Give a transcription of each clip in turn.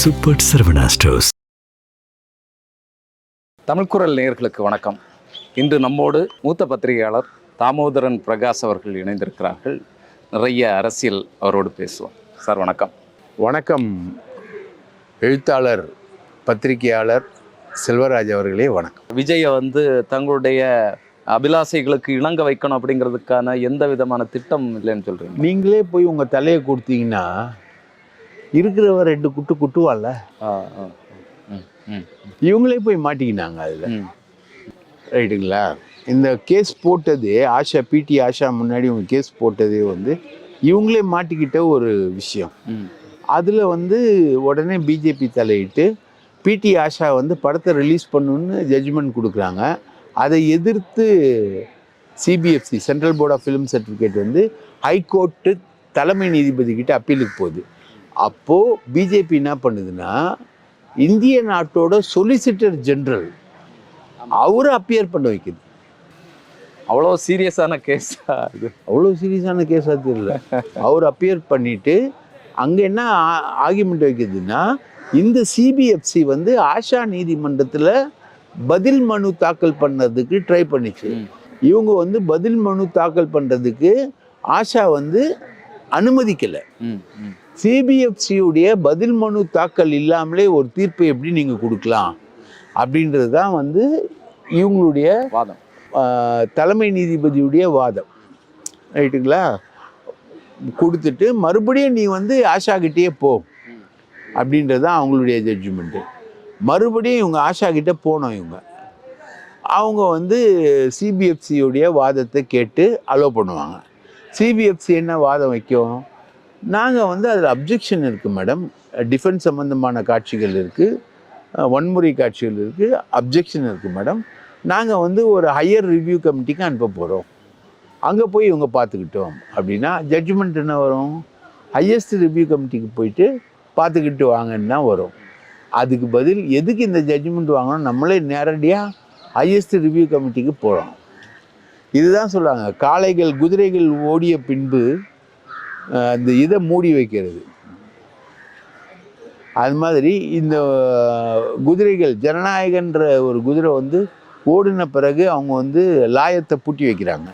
Super Saravana stores. தமிழ்குரல் நேயர்களுக்கு வணக்கம். இன்று நம்மோடு மூத்த பத்திரிகையாளர் தாமோதரன் பிரகாஷ் அவர்கள் இணைந்திருக்கிறார்கள். நிறைய அரசியல் அவரோடு பேசுவோம். சார் வணக்கம். வணக்கம். எழுத்தாளர் பத்திரிகையாளர் செல்வராஜ் அவர்களே வணக்கம். விஜயை தங்களுடைய அபிலாசைகளுக்கு இணங்க வைக்கணும் அப்படிங்கிறதுக்கான எந்த விதமான திட்டம் இல்லைன்னு சொல்றீங்க. நீங்களே போய் உங்கள் தலையை கொடுத்தீங்கன்னா இருக்கிறவ ரெண்டு குட்டு குட்டுவான்ல, இவங்களே போய் மாட்டிக்கினாங்க அதில். ரைட்டுங்களா? இந்த கேஸ் போட்டது ஆஷா, பிடி ஆஷா முன்னாடி இவங்க கேஸ் போட்டதே இவங்களே மாட்டிக்கிட்ட ஒரு விஷயம். அதில் உடனே பிஜேபி தலையிட்டு பிடி ஆஷா படத்தை ரிலீஸ் பண்ணணுன்னு ஜட்ஜ்மெண்ட் கொடுக்குறாங்க. அதை எதிர்த்து CBFC, central board of film certificate high court தலைமை நீதிபதி கிட்ட அப்பீலுக்கு போகுது. அப்போது பிஜேபி என்ன பண்ணுதுன்னா, இந்திய நாட்டோட சொலிசிட்டர் ஜெனரல் அவரை அப்பியர் பண்ண வைக்குது. அவ்வளோ சீரியஸான கேஸ் அது. அவ்வளோ சீரியஸான கேஸாக தெரியல. அவர் அப்பியர் பண்ணிட்டு அங்கே என்ன ஆர்கியூமெண்ட் வைக்குதுன்னா, இந்த சிபிஎஃப்சி ஆஷா நீதிமன்றத்தில் பதில் மனு தாக்கல் பண்ணதுக்கு ட்ரை பண்ணிச்சு. இவங்க பதில் மனு தாக்கல் பண்ணுறதுக்கு ஆஷா அனுமதிக்கலை. சிபிஎஃப்சியுடைய பதில் மனு தாக்கல் இல்லாமலே ஒரு தீர்ப்பை எப்படி நீங்கள் கொடுக்கலாம் அப்படின்றது தான் இவங்களுடைய வாதம், தலைமை நீதிபதியுடைய வாதம். ரைட்டுங்களா? கொடுத்துட்டு மறுபடியும் நீ ஆஷா கிட்டேயே போ அப்படின்றது தான் அவங்களுடைய ஜட்ஜ்மெண்ட்டு. மறுபடியும் இவங்க ஆஷா கிட்டே போனோம். அவங்க சிபிஎஃப்சியுடைய வாதத்தை கேட்டு அலோவ் பண்ணுவாங்க. சிபிஎஃப்சி என்ன வாதம் வைக்கும்? நாங்கள் அதில் அப்ஜெக்ஷன் இருக்குது மேடம், டிஃபென்ஸ் சம்மந்தமான காட்சிகள் இருக்குது, வன்முறை காட்சிகள் இருக்குது, அப்ஜெக்ஷன் இருக்குது மேடம், நாங்கள் ஒரு ஹையர் ரிவ்யூ கமிட்டிக்கு அனுப்ப போகிறோம், அங்கே போய் இவங்க பார்த்துக்கிட்டோம் அப்படின்னா ஜட்ஜ்மெண்ட் என்ன வரும்? ஹையஸ்ட் ரிவ்யூ கமிட்டிக்கு போயிட்டு பார்த்துக்கிட்டு வாங்கன்னு தான் வரும். அதுக்கு பதில் எதுக்கு இந்த ஜட்ஜ்மெண்ட் வாங்கணும், நம்மளே நேரடியாக ஹையஸ்ட் ரிவ்யூ கமிட்டிக்கு போகிறோம். இதுதான் சொல்கிறாங்க, காளைகள் குதிரைகள் ஓடிய பின்பு அந்த இதை மூடி வைக்கிறது. அது மாதிரி இந்த குதிரைகள், ஜனநாயகன்ற ஒரு குதிரை ஓடின பிறகு அவங்க லாயத்தை பூட்டி வைக்கிறாங்க.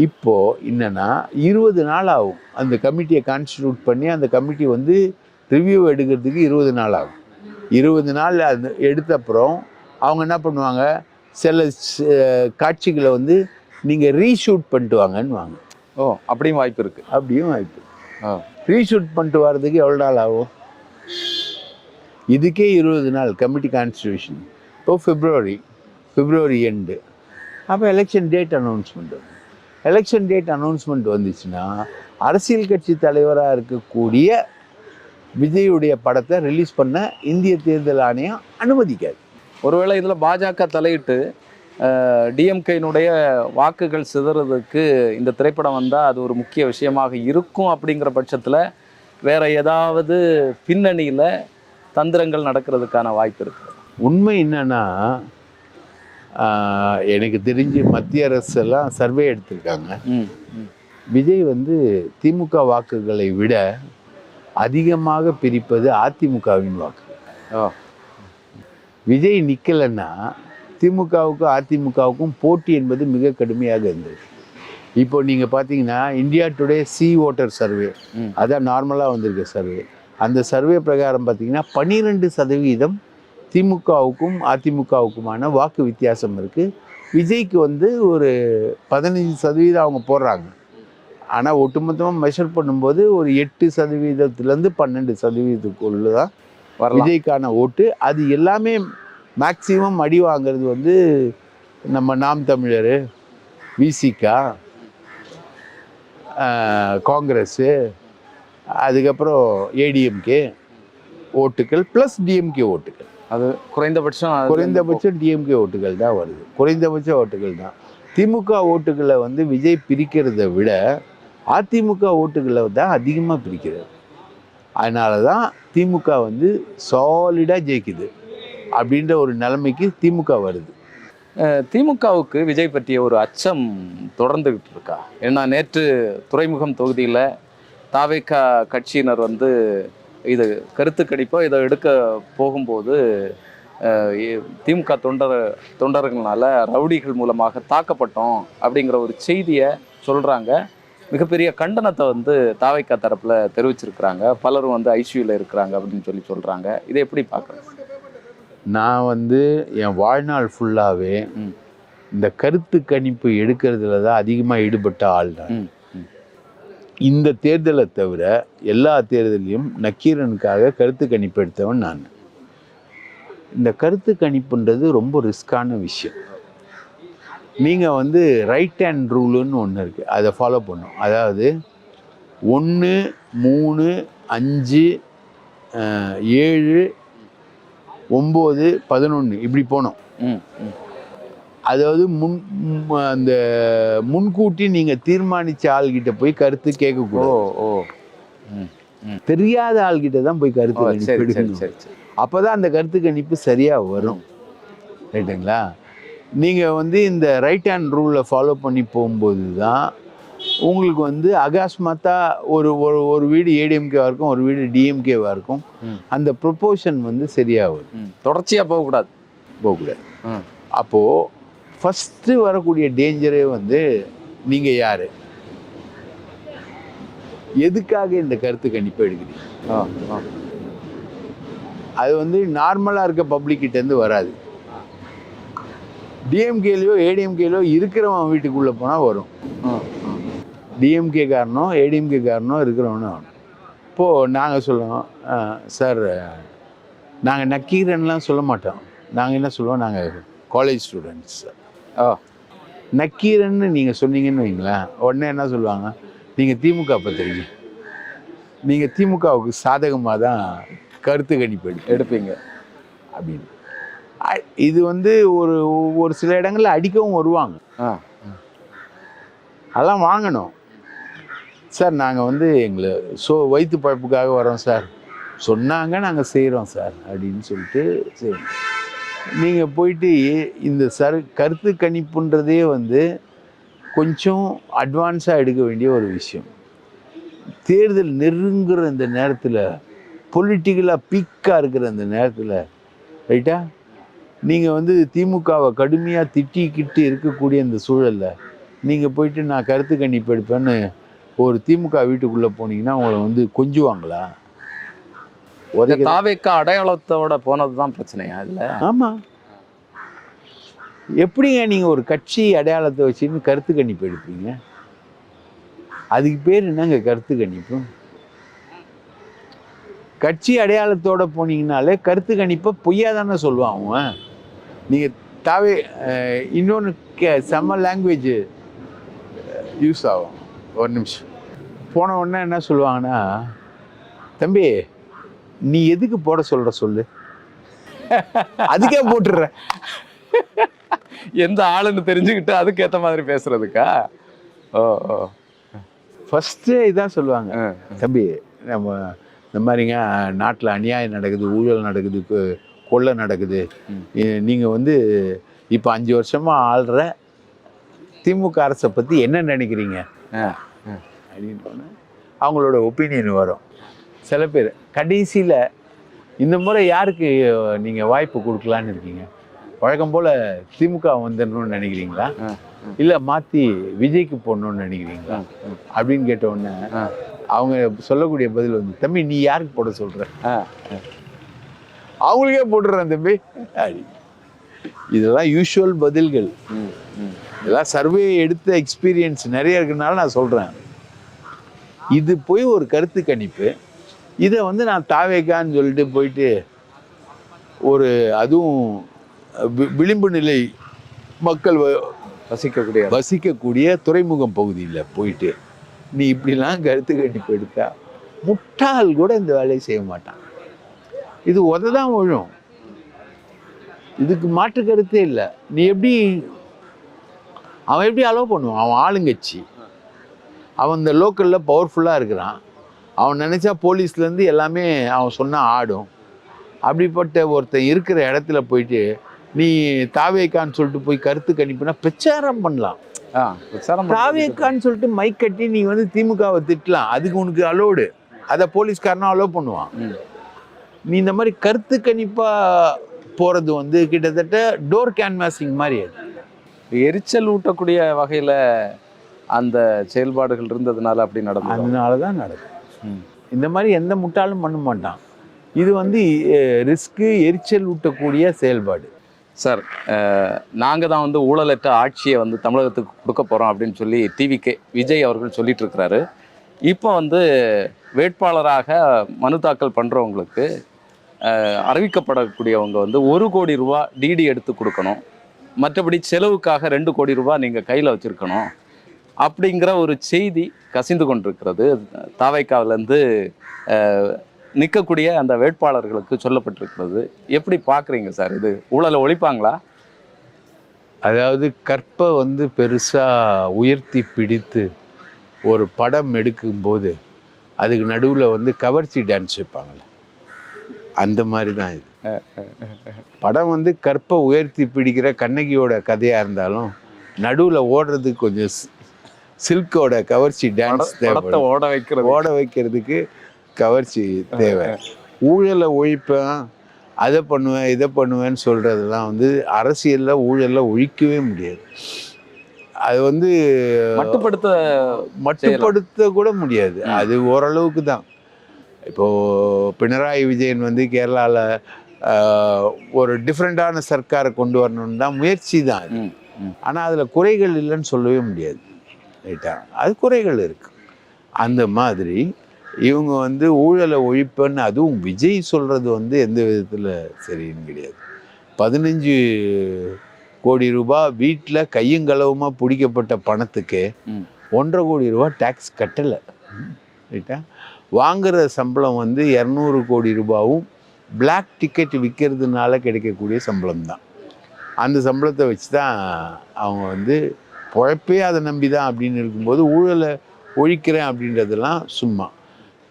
இப்போது என்னென்னா 20 நாள் ஆகும் அந்த கமிட்டியை கான்ஸ்டிடியூட் பண்ணி, அந்த கமிட்டி ரிவ்யூ எடுக்கிறதுக்கு 20 நாள் ஆகும். 20 நாள் அது எடுத்த அப்புறம் அவங்க என்ன பண்ணுவாங்க, சில காட்சிகளை நீங்கள் ரீஷூட் பண்ணிட்டு வாங்கன்னு வாங்க. ஓ, அப்படியும் வாய்ப்பு இருக்குது. அப்படியும் வாய்ப்பு. ரீஷூட் பண்ணிட்டு வர்றதுக்கு எவ்வளோ நாள் ஆகும்? இதுக்கே 20 நாள் கமிட்டி கான்ஸ்டியூஷன். இப்போ பிப்ரவரி எண்டு. அப்போ election date announcement. Election date announcement வந்துச்சுன்னா அரசியல் கட்சி தலைவராக இருக்கக்கூடிய விஜயுடைய படத்தை ரிலீஸ் பண்ண இந்திய தேர்தல் ஆணையம் அனுமதிக்காது. ஒருவேளை இதில் பாஜக தலையிட்டு டிஎம்கேனுடைய வாக்குகள் சிதறதுக்கு இந்த திரைப்படம் வந்தால் அது ஒரு முக்கிய விஷயமாக இருக்கும். அப்படிங்கிற பட்சத்தில் வேறு ஏதாவது பின்னணியில் தந்திரங்கள் நடக்கிறதுக்கான வாய்ப்பு இருக்குது. உண்மை என்னன்னா, எனக்கு தெரிஞ்சு மத்திய அரசெல்லாம் சர்வே எடுத்திருக்காங்க. விஜய் திமுக வாக்குகளை விட அதிகமாக பிரிப்பது அதிமுகவின் வாக்கு. விஜய் நிற்கலைன்னா திமுகவுக்கும் அதிமுகவுக்கும் போட்டி என்பது மிக கடுமையாக இருந்தது. இப்போ நீங்கள் பார்த்தீங்கன்னா India today C voter survey, அதான் நார்மலாக வந்திருக்க சர்வே. அந்த சர்வே பிரகாரம் பார்த்தீங்கன்னா 12% திமுகவுக்கும் அதிமுகவுக்குமான வாக்கு வித்தியாசம் இருக்குது. விஜய்க்கு ஒரு 15% அவங்க போடுறாங்க. ஆனால் ஒட்டுமொத்தமாக மெஷர் பண்ணும்போது ஒரு 8%-12% தான் விஜய்க்கான ஓட்டு. அது எல்லாமே மேக்சிமம் அடி வாங்கிறது நம்ம நாம் தமிழர், விசிகா, காங்கிரஸு, அதுக்கப்புறம் ஏடிஎம்கே ஓட்டுகள் ப்ளஸ் டிஎம்கே ஓட்டுகள். அது குறைந்தபட்சம் டிஎம்கே ஓட்டுகள் தான் வருது. குறைந்தபட்ச ஓட்டுகள் தான். திமுக ஓட்டுகளை விஜய் பிரிக்கிறத விட அதிமுக ஓட்டுகளை தான் அதிகமாக பிரிக்கிறது. அதனால தான் திமுக சாலிடாக ஜெயிக்குது அப்படின்ற ஒரு நிலைமைக்கு திமுக வருது. திமுகவுக்கு விஜய் பற்றிய ஒரு அச்சம் தொடர்ந்துகிட்டு இருக்கா? ஏன்னா நேற்று துறைமுகம் தொகுதியில் தாவேகா கட்சியினர் இது கருத்து கணிப்போ இதை எடுக்க போகும்போது திமுக தொண்டர்களால் ரவுடிகள் மூலமாக தாக்கப்பட்டோம் அப்படிங்கிற ஒரு செய்தியை சொல்கிறாங்க. மிகப்பெரிய கண்டனத்தை வந்து தாவைக்கா தரப்பில் தெரிவிச்சிருக்கிறாங்க. பலரும் வந்து ஐசியூவில் இருக்கிறாங்க அப்படின்னு சொல்கிறாங்க. இதை எப்படி பார்க்குறேன்? நான் வந்து என் வாழ்நாள் ஃபுல்லாகவே இந்த கருத்து கணிப்பு எடுக்கிறதுல தான் அதிகமாக ஈடுபட்ட ஆள் தான். இந்த தேர்தலை தவிர எல்லா தேர்தலையும் நக்கீரனுக்காக கருத்து கணிப்பு எடுத்தவன் நான். இந்த கருத்து கணிப்புன்றது ரொம்ப ரிஸ்கான விஷயம். நீங்கள் வந்து ரைட் ஹேண்ட் ரூலுன்னு ஒன்று இருக்குது, அதை ஃபாலோ பண்ணும். அதாவது 1, 3, 5, 7, 9, 11 இப்படி போனோம். அதாவது அந்த முன்கூட்டி நீங்கள் தீர்மானித்த ஆள்கிட்ட போய் கருத்து கேட்கக்கூடாது. தெரியாத ஆள்கிட்ட தான் போய் கருத்து கணிப்பு எடுக்கணும். அப்போ தான் அந்த கருத்து கணிப்பு சரியாக வரும். ரைட்டுங்களா? நீங்கள் வந்து இந்த ரைட் ஹேண்ட் ரூலை ஃபாலோ பண்ணி போகும்போது தான் உங்களுக்கு வந்து அகாஸ்மாத்தாக ஒரு வீடு ஏடிஎம்கேவாக இருக்கும், ஒரு வீடு டிஎம்கேவாக இருக்கும். அந்த ப்ரொப்போர்ஷன் வந்து சரியாக வரும். தொடர்ச்சியாக போகக்கூடாது. அப்போது ஃபஸ்ட்டு வரக்கூடிய டேஞ்சரே வந்து நீங்கள் யார், எதுக்காக இந்த கருத்து கணிப்பை எடுக்கிறீங்க? அது வந்து நார்மலாக இருக்க பப்ளிக்கிட்டேருந்து வராது. டிஎம்கேலையோ ஏடிஎம்கேலையோ இருக்கிறவன் வீட்டுக்குள்ளே போனால் வரும். டிஎம்கே காரணம் ஏடிஎம்கே காரணம் இருக்கிறவனும் ஆகணும். இப்போது நாங்கள் சொல்லுவோம், சார் நாங்கள் நக்கீரன்லாம் சொல்ல மாட்டோம். நாங்கள் என்ன சொல்லுவோம், நாங்கள் காலேஜ் ஸ்டூடெண்ட்ஸ். நக்கீரன்னு நீங்கள் சொன்னீங்கன்னு வைங்களேன், உடனே என்ன சொல்லுவாங்க, நீங்கள் திமுக பத்திரிக்கை, நீங்கள் திமுகவுக்கு சாதகமாக தான் கருத்து கணிப்பு எடுப்பீங்க அப்படின்னு. இது வந்து ஒரு சில இடங்களில் அடிக்கவும் வருவாங்க. அதெல்லாம் வாங்கணும். சார் நாங்கள் வந்து எங்களை வயிற்று பழப்புக்காக வரோம் சார், சொன்னாங்க நாங்கள் செய்கிறோம் சார் அப்படின்னு சொல்லிட்டு செய்யணும். நீங்கள் போயிட்டு இந்த கருத்து கணிப்புன்றதே வந்து கொஞ்சம் அட்வான்ஸாக எடுக்க வேண்டிய ஒரு விஷயம். தேர்தல் நெருங்குற இந்த நேரத்தில், பொலிட்டிக்கலாக பீக்காக இருக்கிற அந்த நேரத்தில், ரைட்டா, நீங்கள் வந்து திமுகவை கடுமையாக திட்டிக்கிட்டு இருக்கக்கூடிய இந்த சூழலில் நீங்கள் போயிட்டு நான் கருத்து கணிப்பு எடுப்பேன்னு ஒரு திமுக வீட்டுக்குள்ளே போனீங்கன்னா உங்களை வந்து கொஞ்சுவாங்களா? தாவேக்கா அடையாளத்தோட போனது தான் பிரச்சனையா இல்லை? ஆமாம். எப்படிங்க நீங்கள் ஒரு கட்சி அடையாளத்தை வச்சுன்னு கருத்து கணிப்பு எடுப்பீங்க? அதுக்கு பேர் என்னங்க கருத்து கணிப்பு? கட்சி அடையாளத்தோட போனீங்கனாலே கருத்து கணிப்பை பொய்யா தானே சொல்லுவான் அவன். நீங்கள் இன்னொன்று செம்ம லாங்குவேஜ் யூஸ் ஆகும். ஒரு நிமிஷம் போன உடனே என்ன சொல்லுவாங்கன்னா, தம்பி நீ எதுக்கு போட சொல்ற சொல்லு, அதுக்கே போட்டுடுற. எந்த ஆளுன்னு தெரிஞ்சுக்கிட்டு அதுக்கேற்ற மாதிரி பேசுறதுக்கா? ஃபஸ்ட்டு இதான் சொல்லுவாங்க, தம்பி நம்ம இந்த மாதிரிங்க நாட்டில் அநியாயம் நடக்குது, ஊழல் நடக்குது, கொள்ளை நடக்குது, நீங்கள் வந்து இப்போ 5 வருஷமாக ஆள்ற திமுக அரசை பற்றி என்ன நினைக்கிறீங்க அப்படின்னு அவங்களோட ஒப்பீனியன் வரும். சில பேர் கடைசியில் இந்த முறை யாருக்கு நீங்கள் வாய்ப்பு கொடுக்கலான்னு இருக்கீங்க? வழக்கம் போல் திமுக வந்துடணும்னு நினைக்கிறீங்களா, இல்லை மாற்றி விஜய்க்கு போடணும்னு நினைக்கிறீங்களா அப்படின்னு கேட்டவுடனே அவங்க சொல்லக்கூடிய பதில் வந்து, தம்பி நீ யாருக்கு போட சொல்கிற? அவங்களுக்கே போட்டுடுறேன் தம்பி. இதெல்லாம் யூஷுவல் பதில்கள். இதெல்லாம் சர்வே எடுத்த எக்ஸ்பீரியன்ஸ் நிறைய இருக்குனால நான் சொல்கிறேன். இது போய் ஒரு கருத்து கணிப்பு, இதை வந்து நான் தாவேக்கான்னு சொல்லிட்டு போயிட்டு அதுவும் விளிம்பு நிலை மக்கள் வசிக்கக்கூடிய துறைமுகம் பகுதியில் போயிட்டு நீ இப்படிலாம் கருத்து கணிப்பு எடுத்தா முட்டாள் கூட இந்த வேலையை செய்ய மாட்டான். இது உததான் விழும், இதுக்கு மாற்று கருத்தே இல்லை. நீ அவன் எப்படி அலோவ் பண்ணுவான்? அவன் ஆளுங்கட்சி, அவன் இந்த லோக்கலில் பவர்ஃபுல்லாக இருக்கிறான், அவன் நினச்சா போலீஸ்லேருந்து எல்லாமே அவன் சொன்னால் ஆடும். அப்படிப்பட்ட ஒருத்தன் இருக்கிற இடத்துல போயிட்டு நீ தாவேக்கான்னு சொல்லிட்டு போய் கருத்து கணிப்புனா பிரச்சாரம் பண்ணலாம். தாவேக்கான்னு சொல்லிட்டு மைக் கட்டி நீ வந்து திமுகவை திட்டலாம், அதுக்கு உனக்கு அலோடு. அதை போலீஸ்காரனும் அலோவ் பண்ணுவான். நீ இந்த மாதிரி கருத்து கணிப்பா போறது வந்து கிட்டத்தட்ட டோர் கேன்வாசிங் மாதிரி. அது எரிச்சல் ஊட்டக்கூடிய வகையில அந்த செயல்பாடுகள் இருந்ததுனால அப்படி நடந்தது. அதனால தான் நடக்கும். இந்த மாதிரி எந்த முட்டாளும் பண்ண மாட்டான். இது வந்து ரிஸ்க்கு, எரிச்சல் ஊட்டக்கூடிய செயல்பாடு. சார், நாங்கள் தான் வந்து ஊழலற்ற ஆட்சியை வந்து தமிழகத்துக்கு கொடுக்க போகிறோம் அப்படின்னு சொல்லி டிவிகே விஜய் அவர்கள் சொல்லிட்டு இருக்கிறாரு. இப்போ வந்து வேட்பாளராக மனு தாக்கல் பண்ணுறவங்களுக்கு அறிவிக்கப்படக்கூடியவங்க வந்து 1 கோடி ரூபா டிடி எடுத்து கொடுக்கணும், மற்றபடி செலவுக்காக 2 கோடி ரூபா நீங்கள் கையில் வச்சுருக்கணும் அப்படிங்கிற ஒரு செய்தி கசிந்து கொண்டிருக்கிறது. தாவைக்காவிலேருந்து நிற்கக்கூடிய அந்த வேட்பாளர்களுக்கு சொல்லப்பட்டிருக்கிறது. எப்படி பார்க்குறீங்க சார்? இது ஊழலை ஒழிப்பாங்களா? அதாவது கற்பை வந்து பெருசாக உயர்த்தி பிடித்து ஒரு படம் எடுக்கும்போது அதுக்கு நடுவில் வந்து கவர்ச்சி டான்ஸ் வைப்பாங்கள்ல, அந்த மாதிரி தான் இது. படம் வந்து கற்பை உயர்த்தி பிடிக்கிற கண்ணகியோட கதையாக இருந்தாலும் நடுவில் ஓடுறதுக்கு கொஞ்சம் சில்கோட கவர்ச்சி டான்ஸ் தேவை. ஓட வைக்கிறதுக்கு கவர்ச்சி தேவை. ஊழலை ஒழிப்பேன், அதை பண்ணுவேன், இதை பண்ணுவேன்னு சொல்கிறதெல்லாம் வந்து அரசியலில் ஊழலில் ஒழிக்கவே முடியாது. அது வந்து மட்டுப்படுத்த கூட முடியாது. அது ஓரளவுக்கு தான். இப்போது பினராயி விஜயன் வந்து கேரளாவில் ஒரு டிஃப்ரெண்ட்டான சர்க்காரை கொண்டு வரணும்னு தான் முயற்சி தான் அது. ஆனால் அதில் குறைகள் இல்லைன்னு சொல்லவே முடியாது. ரைட்டா? அது குறைகள் இருக்கு. அந்த மாதிரி இவங்க வந்து ஊழலை ஒழிப்புன்னு, அதுவும் விஜய் சொல்கிறது வந்து எந்த விதத்தில் சரின்னு கிடையாது. 15 கோடி ரூபாய் வீட்டில் கையங்களவுமா பிடிக்கப்பட்ட பணத்துக்கு 1.5 கோடி ரூபாய் டேக்ஸ் கட்டலை. ரைட்டா? வாங்குகிற சம்பளம் வந்து 200 கோடி ரூபாவும் பிளாக் டிக்கெட் விற்கிறதுனால கிடைக்கக்கூடிய சம்பளம் தான். அந்த சம்பளத்தை வச்சு தான் அவங்க வந்து பொழைப்பே அதை நம்பி தான் அப்படின்னு இருக்கும்போது ஊழலை ஒழிக்கிறேன் அப்படின்றதெல்லாம் சும்மா.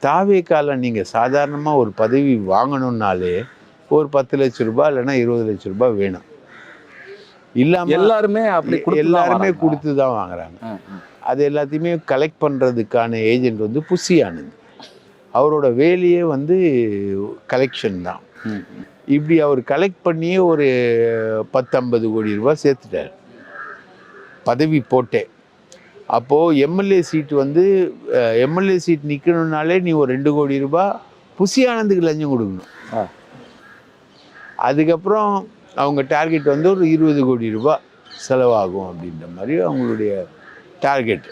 தாவேக்கால நீங்கள் சாதாரணமாக ஒரு பதவி வாங்கணுன்னாலே ஒரு 10 லட்ச ரூபாய் இல்லைன்னா 20 லட்ச ரூபாய் வேணும். இல்லாமல் எல்லாருமே கொடுத்து தான் வாங்குறாங்க. அது எல்லாத்தையுமே கலெக்ட் பண்ணுறதுக்கான ஏஜென்ட் வந்து புசி ஆனந்த். அவரோட வேலையே வந்து கலெக்ஷன் தான். இப்படி அவர் கலெக்ட் பண்ணியே ஒரு 10-50 கோடி ரூபாய் சேர்த்துட்டார் பதவி போட்டே. அப்போது எம்எல்ஏ சீட்டு வந்து எம்எல்ஏ சீட் நிற்கணுன்னாலே நீ ஒரு 2 கோடி ரூபாய் புசி ஆனந்துக்கு லஞ்சம் கொடுக்கணும். அதுக்கப்புறம் அவங்க டார்கெட் வந்து ஒரு 20 கோடி ரூபாய் செலவாகும் அப்படின்ற மாதிரி அவங்களுடைய டார்கெட்.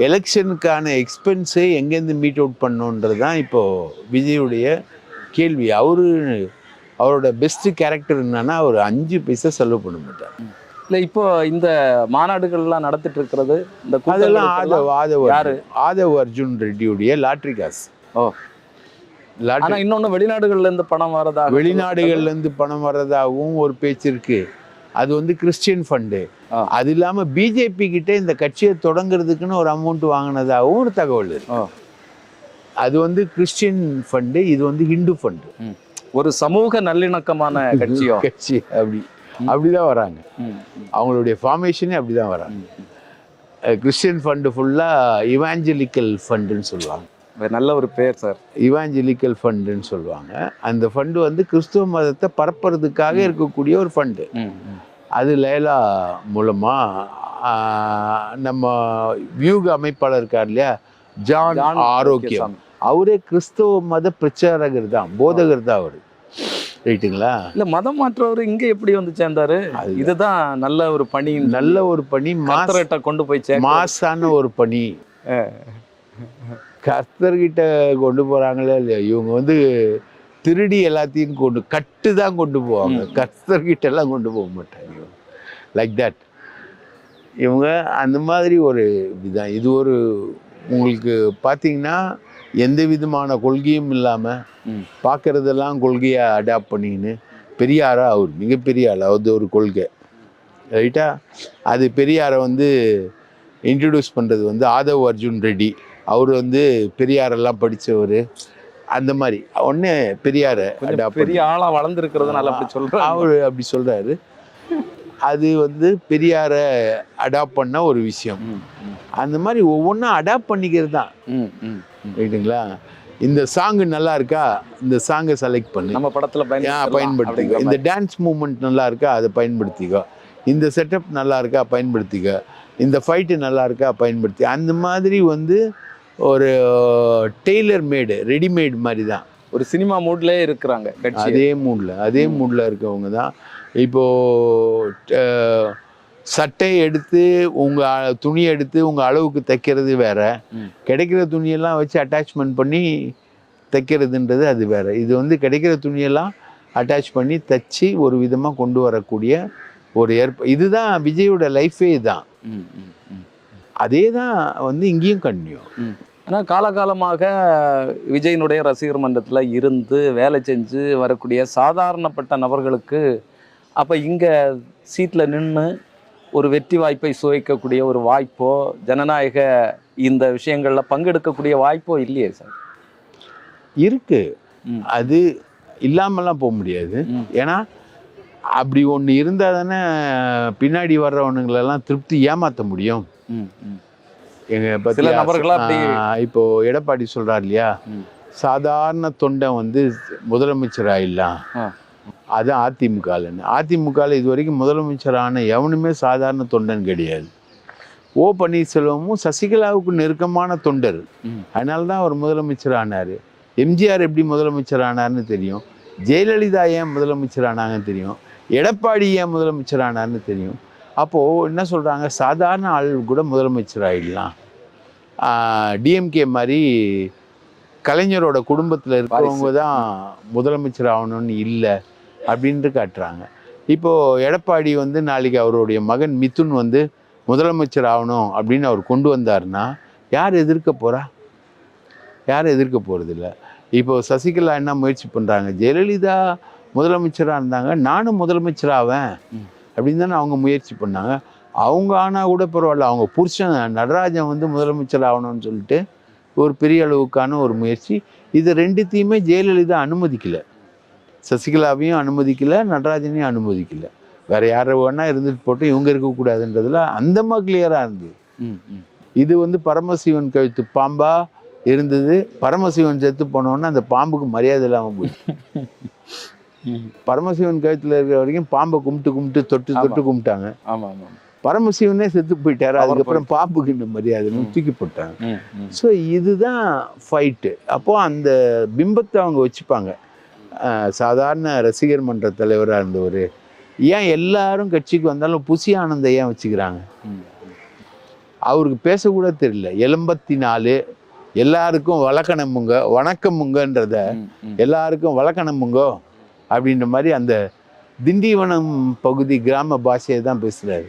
எலெக்ஷனுக்கான எக்ஸ்பென்ஸை எங்கேருந்து மீட் அவுட் பண்ணோன்றது தான் இப்போது விஜயுடைய கேள்வி. அவரோட பெஸ்ட்டு கேரக்டர் என்னன்னா அவர் 5 பைசா செலவு பண்ண மாட்டார். இல்லை, இப்போ இந்த மாநாடுகள்லாம் நடத்திட்டு இருக்கிறது இந்த அதெல்லாம் ஆதவ் அர்ஜுன் ரெட்டியுடைய லாட்ரி காசு. இன்னொன்று வெளிநாடுகள்லேருந்து பணம் வர்றதாகவும் ஒரு பேச்சு இருக்கு. அது வந்து கிறிஸ்டியன் ஃபண்டு. அது இல்லாமல் பிஜேபி கிட்ட இந்த கட்சியை தொடங்குறதுக்குன்னு ஒரு அமௌண்ட் வாங்கினதாகவும் ஒரு தகவல் இருக்கு. அது வந்து கிறிஸ்டியன் ஃபண்டு, இது வந்து ஹிந்து ஃபண்டு. ஒரு சமூக நல்லிணக்கமான கட்சி அப்படிதான் வராங்க. அவங்களுடைய ஃபார்மேஷனே அப்படிதான் வராங்க. கிறிஸ்டியன் ஃபண்டு ஃபுல்லாக இவாஞ்சலிக்கல் ஃபண்டுன்னு சொல்லுவாங்க. நல்ல ஒரு பேர் சார், இவாஞ்சலிக்கல் ஃபண்டுன்னு சொல்லுவாங்க. அந்த ஃபண்டு வந்து கிறிஸ்துவ மதத்தை பரப்புறதுக்காக இருக்கக்கூடிய ஒரு ஃபண்டு. அது லேலா மூலமாக நம்ம வியூக அமைப்பாளர் இருக்கார் இல்லையா, ஜான் ஆரோக்கியம், அவரே கிறிஸ்துவ மத பிரச்சாரகர் தான், போதகர் தான் அவர். ரைட்டுங்களா? இல்லை, மதம் மாற்றவர் இங்கே எப்படி வந்து சேர்ந்தாரு? இதுதான் நல்ல ஒரு பணி, மாத்திரட்டை கொண்டு போய் மாசான ஒரு பணி. கர்த்தர்கிட்ட கொண்டு போகிறாங்களே இல்லையா, இவங்க வந்து திருடி எல்லாத்தையும் கட்டு தான் கொண்டு போவாங்க. கர்த்தர்கிட்ட எல்லாம் கொண்டு போக மாட்டாங்க. லைக் தட் இவங்க அந்த மாதிரி ஒரு இதுதான். இது ஒரு உங்களுக்கு பார்த்தீங்கன்னா எந்த விதமான கொள்கையும் இல்லாமல் பார்க்குறதெல்லாம் கொள்கையை அடாப்ட் பண்ணிக்கின்னு பெரியாரா அவர் மிகப்பெரிய ஆள், அது ஒரு கொள்கை. ரைட்டா? அது பெரியாரை வந்து இன்ட்ரடியூஸ் பண்ணுறது வந்து ஆதவ் அர்ஜுன் ரெட்டி. அவர் வந்து பெரியாரெல்லாம் படித்தவர். அந்த மாதிரி ஒன்று பெரியாரை பெரிய ஆளாக வளர்ந்துருக்கிறதுனால அப்படி சொல்கிறார். அவர் அப்படி சொல்கிறாரு. அது வந்து பெரியாரை அடாப்ட் பண்ண ஒரு விஷயம். அந்த மாதிரி ஒவ்வொன்றும் அடாப்ட் பண்ணிக்கிறது தான். ரைட்டுங்களா? இந்த சாங்கு நல்லா இருக்கா, இந்த சாங்கை செலக்ட் பண்ணு, நம்ம படத்துல பயன்படுத்திக்கோ. இந்த டான்ஸ் மூமெண்ட் நல்லா இருக்கா, அதை பயன்படுத்திக்கோ. இந்த செட்டப் நல்லா இருக்கா, பயன்படுத்திக்க. இந்த ஃபைட்டு நல்லா இருக்கா, பயன்படுத்தி. அந்த மாதிரி வந்து ஒரு டெய்லர் மேடு, ரெடிமேட் மாதிரி தான். ஒரு சினிமா மூட்லேயே இருக்கிறாங்க. அதே மூடில் இருக்கவங்க தான். இப்போது சட்டை எடுத்து உங்கள் துணியை எடுத்து உங்கள் அளவுக்கு தைக்கிறது வேற, கிடைக்கிற துணியெல்லாம் வச்சு அட்டாச்மெண்ட் பண்ணி தைக்கிறதுன்றது அது வேற. இது வந்து கிடைக்கிற துணியெல்லாம் அட்டாச் பண்ணி தைச்சி ஒரு விதமாக கொண்டு வரக்கூடிய ஒரு இதுதான் விஜயோட லைஃபே தான். அதே தான் வந்து இங்கேயும் கண்டினியூ. ஆனால் காலகாலமாக விஜயினுடைய ரசிகர் மன்றத்தில் இருந்து வேலை செஞ்சு வரக்கூடிய சாதாரணப்பட்ட நபர்களுக்கு அப்போ இங்கே சீட்டில் நின்று ஒரு வெற்றி வாய்ப்பை சுவைக்கக்கூடிய ஒரு வாய்ப்போ, ஜனநாயக இந்த விஷயங்களில் பங்கெடுக்கக்கூடிய வாய்ப்போ இல்லையே சார்? இருக்கு. அது இல்லாமலாம் போக முடியாது. ஏன்னா அப்படி ஒன்று இருந்தால் தானே பின்னாடி வர்றவனுங்களெல்லாம் திருப்தி ஏமாற்ற முடியும். சில நபர்களாக இப்போ எடப்பாடி சொல்றாரு இல்லையா, சாதாரண தொண்டை வந்து முதலமைச்சர் ஆயிடலாம். அது அதிமுகன்னு. அதிமுகவில் இது வரைக்கும் முதலமைச்சரான எவனுமே சாதாரண தொண்டன் கிடையாது. ஓ பன்னீர்செல்வமும் சசிகலாவுக்கு நெருக்கமான தொண்டர். அதனால தான் அவர் முதலமைச்சர் ஆனார். எம்ஜிஆர் எப்படி முதலமைச்சர் ஆனார்னு தெரியும். ஜெயலலிதா ஏன் முதலமைச்சர் ஆனாங்கன்னு தெரியும். எடப்பாடி ஏன் முதலமைச்சர் ஆனார்னு தெரியும். அப்போது என்ன சொல்கிறாங்க, சாதாரண ஆள் கூட முதலமைச்சர் ஆகிடலாம். டிஎம்கே மாதிரி கலைஞரோட குடும்பத்தில் இருக்கிறவங்க தான் முதலமைச்சர் ஆகணும்னு இல்லை அப்படின்ட்டு காட்டுறாங்க. இப்போது எடப்பாடி வந்து நாளைக்கு அவருடைய மகன் மிதுன் வந்து முதலமைச்சர் ஆகணும் அப்படின்னு அவர் கொண்டு வந்தார்னா யார் எதிர்க்க போகிறா? யாரும் எதிர்க்க போகிறதில்ல. இப்போது சசிகலா என்ன முயற்சி பண்ணுறாங்க, ஜெயலலிதா முதலமைச்சராக இருந்தாங்க, நானும் முதலமைச்சர் ஆவேன் அப்படின்னு தானே அவங்க முயற்சி பண்ணாங்க. அவங்க ஆனால் கூட பரவாயில்ல, அவங்க புருஷன் நடராஜன் வந்து முதலமைச்சர் ஆகணும்னு சொல்லிட்டு ஒரு பெரிய அளவுக்கான ஒரு முயற்சி. இது ரெண்டுத்தையுமே ஜெயலலிதா அனுமதிக்கலை. சசிகலாவையும் அனுமதிக்கலை, நடராஜனையும் அனுமதிக்கலை. வேற யாரை வேணா இருந்துட்டு போட்டு இவங்க இருக்கக்கூடாதுன்றதுல அந்தமாக கிளியராக இருந்தது. இது வந்து பரமசிவன் கழுத்து பாம்பா இருந்தது. பரமசிவன் செத்து போனோன்னா அந்த பாம்புக்கு மரியாதை இல்லாமல் போயிடுச்சு. பரமசிவன் கழுத்துல இருக்கிற வரைக்கும் பாம்பை கும்பிட்டு தொட்டு கும்பிட்டாங்க. பரமசிவனே செத்து போயிட்டாரு. அதுக்கப்புறம் பாம்புக்கு இந்த மரியாதை தூக்கி போட்டாங்க. ஸோ இதுதான் ஃபைட்டு. அப்போ அந்த பிம்பத்தை அவங்க வச்சுப்பாங்க. சாதாரண ரசிகர் மன்ற தலைவராக இருந்தவர் ஏன் எல்லாரும் கட்சிக்கு வந்தாலும் புசி ஆனந்தை ஏன் வச்சுக்கிறாங்க? அவருக்கு பேசக்கூட தெரியல. 84 எல்லாருக்கும் வழக்கணமுங்க வணக்கமுங்கன்றத எல்லாருக்கும் வழக்கணமுங்கோ அப்படின்ற மாதிரி அந்த திண்டிவனம் பகுதி கிராம பாஷையை தான் பேசுகிறாரு.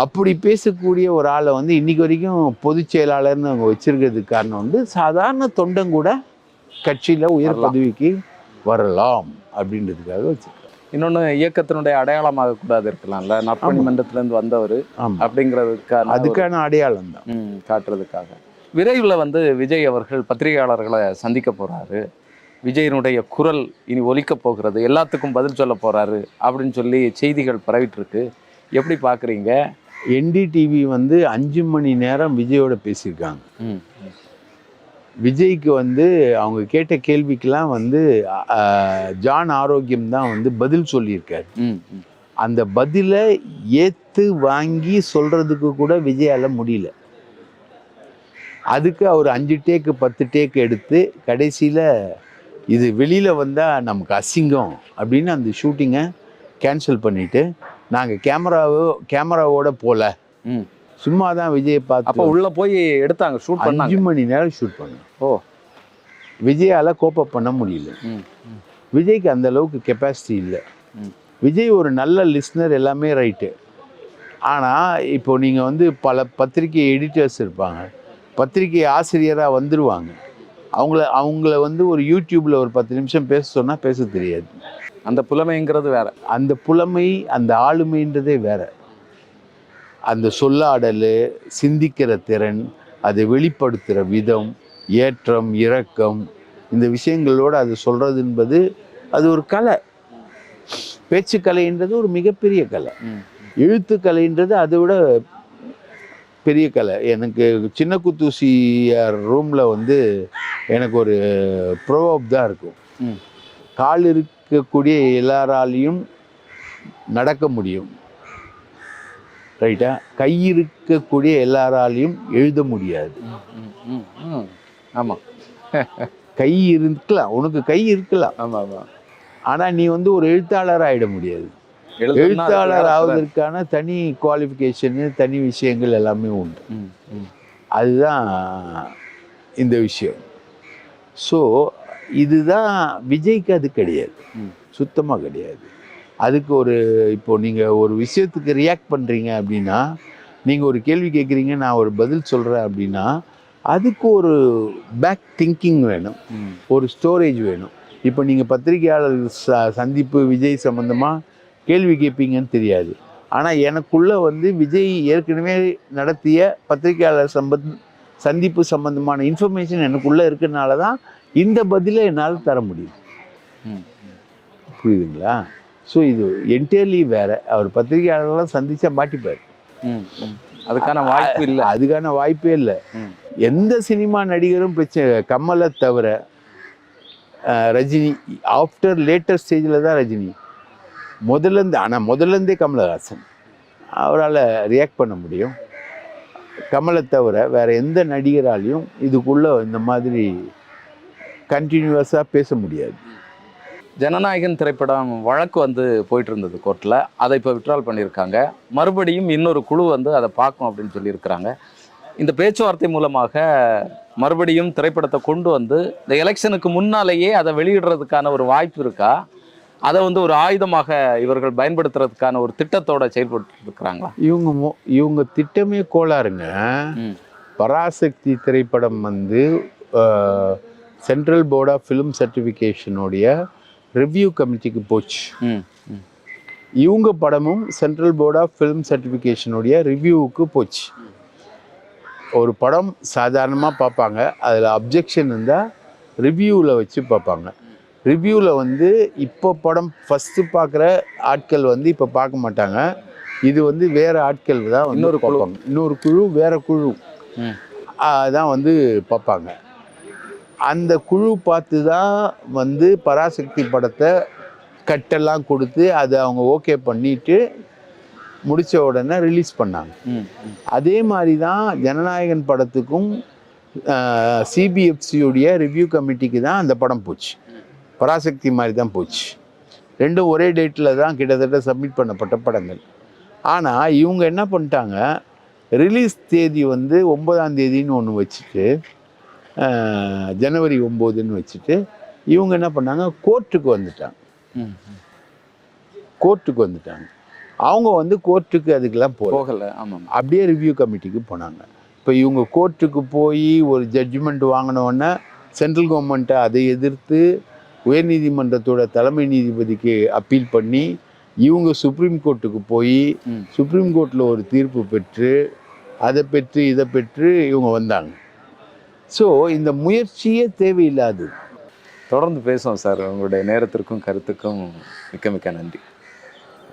அப்படி பேசக்கூடிய ஒரு ஆளை வந்து இன்னைக்கு வரைக்கும் பொதுச் செயலாளர்னு அவங்க வச்சிருக்கிறதுக்கு காரணம் வந்து சாதாரண தொண்டன் கூட கட்சியில் உயர் பதவிக்கு வரலாம் அப்படின்றதுக்காக வச்சிருக்காங்க. இன்னொன்று, இயக்கத்தினுடைய அடையாளமாக கூடாது இருக்கலாம்ல, நற்பணி மன்றத்திலேருந்து வந்தவர் அப்படிங்கிறதுக்கான அதுக்கான அடையாளம் தான் காட்டுறதுக்காக. விரைவில் வந்து விஜய் அவர்கள் பத்திரிகையாளர்களை சந்திக்க போகிறாரு. விஜயனுடைய குரல் இனி ஒலிக்க போகிறது, எல்லாத்துக்கும் பதில் சொல்ல போகிறாரு அப்படின்னு சொல்லி செய்திகள் பரவிட்டு இருக்கு. எப்படி பார்க்குறீங்க? என்டிடிவி வந்து 5 மணி நேரம் விஜயோட பேசியிருக்காங்க. விஜய்க்கு வந்து அவங்க கேட்ட கேள்விக்கெல்லாம் வந்து ஜான் ஆரோக்கியம் தான் வந்து பதில் சொல்லியிருக்காரு. அந்த பதிலை ஏற்று வாங்கி சொல்கிறதுக்கு கூட விஜயால முடியல. அதுக்கு அவர் 5 டேக்கு 10 டேக்கு எடுத்து கடைசியில் இது வெளியில் வந்தால் நமக்கு அசிங்கம் அப்படின்னு அந்த ஷூட்டிங்கை கேன்சல் பண்ணிவிட்டு நாங்கள் கேமராவோட போகல, சும்மா தான் விஜயை பார்த்து. அப்போ உள்ளே போய் எடுத்தாங்க, ஷூட் பண்ணாங்க. 5 மணி நேரம் ஷூட் பண்ணோம். ஓ, விஜயால் கோப்பப் பண்ண முடியல. விஜய்க்கு அந்த அளவுக்கு கெப்பாசிட்டி இல்லை. விஜய் ஒரு நல்ல லிஸ்னர், எல்லாமே ரைட்டு. ஆனால் இப்போ நீங்கள் வந்து பல பத்திரிகை எடிட்டர்ஸ் இருப்பாங்க, பத்திரிகை ஆசிரியராக வந்துடுவாங்க. அவங்கள வந்து ஒரு யூடியூப்பில் ஒரு 10 நிமிஷம் பேச சொன்னால் பேச தெரியாது. அந்த புலமைங்கிறது வேற. அந்த புலமை, அந்த ஆளுமைன்றதே வேற. அந்த சொல்லாடல், சிந்திக்கிற திறன், அதை வெளிப்படுத்துகிற விதம், ஏற்றம் இறக்கம், இந்த விஷயங்களோடு அது சொல்கிறது என்பது அது ஒரு கலை. பேச்சுக்கலைன்றது ஒரு மிகப்பெரிய கலை. எழுத்துக்கலைன்றது அதை விட பெரிய கலை. எனக்கு சின்ன குத்தூசியார் ரூமில் வந்து எனக்கு ஒரு ப்ரோவப் தான் இருக்கும். கால் இருக்கக்கூடிய எல்லாராலையும் நடக்க முடியும், ரைட்டா? கை இருக்கக்கூடிய எல்லாராலையும் எழுத முடியாது. ஆமாம், கை இருக்கலாம், உனக்கு கை இருக்கலாம், ஆமாம் ஆமாம், ஆனால் நீ வந்து ஒரு எழுத்தாளர் ஆகிட முடியாது. எழுத்தாளர் ஆவதற்கான தனி குவாலிஃபிகேஷனு, தனி விஷயங்கள் எல்லாமே உண்டு. அதுதான் இந்த விஷயம். ஸோ இதுதான் விஜய்க்கு அது கிடையாது, சுத்தமாக கிடையாது. அதுக்கு இப்போது நீங்கள் ஒரு விஷயத்துக்கு ரியாக்ட் பண்ணுறீங்க அப்படின்னா, நீங்கள் ஒரு கேள்வி கேட்குறீங்க, நான் ஒரு பதில் சொல்கிறேன் அப்படின்னா, அதுக்கு ஒரு பேக் திங்கிங் வேணும், ஒரு ஸ்டோரேஜ் வேணும். இப்போ நீங்கள் பத்திரிகையாளர் சந்திப்பு விஜய் சம்மந்தமாக கேள்வி கேட்பீங்கன்னு தெரியாது. ஆனால் எனக்குள்ளே வந்து விஜய் ஏற்கனவே நடத்திய பத்திரிகையாளர் சந்திப்பு சம்பந்தமான இன்ஃபர்மேஷன் எனக்குள்ளே இருக்கிறனால தான் இந்த பதிலை என்னால் தர முடியும். புரியுதுங்களா? ஸோ இது என்டையர்லி வேறு. அவர் பத்திரிகையாளர்கள்லாம் சந்தித்தா மாட்டிப்பார். அதுக்கான வாய்ப்பு இல்லை, அதுக்கான வாய்ப்பே இல்லை. எந்த சினிமா நடிகரும் பிரச்சனை, கமலை தவிர ரஜினி ஆஃப்டர் லேட்டர் ஸ்டேஜில் தான் ரஜினி முதல்லேருந்தே கமலஹாசன் அவரால் ரியாக்ட் பண்ண முடியும். கமலை தவிர வேறு எந்த நடிகராலையும் இதுக்குள்ளே இந்த மாதிரி கண்டினியூவஸாக பேச முடியாது. ஜனநாயகன் திரைப்படம் வழக்கு வந்து போயிட்டு இருந்தது கோர்ட்டில், அதை இப்போ விட்ரால் பண்ணியிருக்காங்க. மறுபடியும் இன்னொரு குழு வந்து அதை பார்க்கும் அப்படின்னு சொல்லியிருக்கிறாங்க. இந்த பேச்சுவார்த்தை மூலமாக மறுபடியும் திரைப்படத்தை கொண்டு வந்து இந்த எலெக்ஷனுக்கு முன்னாலேயே அதை வெளியிடுறதுக்கான ஒரு வாய்ப்பு இருக்கா? அதை வந்து ஒரு ஆயுதமாக இவர்கள் பயன்படுத்துறதுக்கான ஒரு திட்டத்தோட செயல்பட்டு இருக்கிறாங்களா? இவங்க திட்டமே கோளாறுங்க. பராசக்தி திரைப்படம் வந்து சென்ட்ரல் போர்ட் ஆஃப் ஃபிலிம் சர்டிஃபிகேஷனுடைய ரிவ்யூ கமிட்டிக்கு போச்சு. இவங்க படமும் சென்ட்ரல் போர்ட் ஆஃப் ஃபிலிம் சர்டிஃபிகேஷனுடைய ரிவ்யூவுக்கு போச்சு. ஒரு படம் சாதாரணமாக பார்ப்பாங்க, அதில் அப்ஜெக்ஷன் இருந்தால் ரிவ்யூவில் வச்சு பார்ப்பாங்க. ரிவ்யூவில் வந்து இப்போ படம் ஃபஸ்ட்டு பார்க்குற ஆட்கள் வந்து இப்போ பார்க்க மாட்டாங்க. இது வந்து வேறு ஆட்கள் தான் இன்னொரு பார்ப்பாங்க. இன்னொரு குழு, வேறு குழு தான் வந்து பார்ப்பாங்க. அந்த குழு பார்த்து தான் வந்து பராசக்தி படத்தை கட்டெல்லாம் கொடுத்து அதை அவங்க ஓகே பண்ணிவிட்டு முடித்த உடனே ரிலீஸ் பண்ணாங்க. அதே மாதிரி தான் ஜனநாயகன் படத்துக்கும் சிபிஎஃப்சியுடைய ரிவ்யூ கமிட்டிக்கு தான் அந்த படம் போச்சு. பராசக்தி மாதிரி தான் போச்சு. ரெண்டும் ஒரே டேட்டில் தான் கிட்டத்தட்ட சப்மிட் பண்ணப்பட்ட படங்கள். ஆனால் இவங்க என்ன பண்ணிட்டாங்க, ரிலீஸ் தேதி வந்து 9ஆம் தேதின்னு ஒன்று வச்சுட்டு, ஜனவரி 9ன்னு வச்சுட்டு இவங்க என்ன பண்ணாங்க, கோர்ட்டுக்கு வந்துட்டாங்க. அவங்க வந்து கோர்ட்டுக்கு அதுக்கெல்லாம் போகலை. ஆமாம், அப்படியே ரிவ்யூ கமிட்டிக்கு போனாங்க. இப்போ இவங்க கோர்ட்டுக்கு போய் ஒரு ஜட்ஜ்மெண்ட் வாங்கினோடனே சென்ட்ரல் கவர்மெண்ட்டை அதை எதிர்த்து உயர்நீதிமன்றத்தோட தலைமை நீதிபதிக்கு அப்பீல் பண்ணி இவங்க சுப்ரீம் கோர்ட்டுக்கு போய் சுப்ரீம் கோர்ட்டில் ஒரு தீர்ப்பு பெற்று அதை பெற்று இதை பெற்று இவங்க வந்தாங்க. ஸோ இந்த முயற்சியே தேவையில்லாது. தொடர்ந்து பேசுவோம் சார். உங்களுடைய நேரத்திற்கும் கருத்துக்கும் மிக்க மிக்க நன்றி.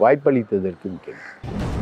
வாய்ப்பளித்ததற்கு மிக்க நன்றி.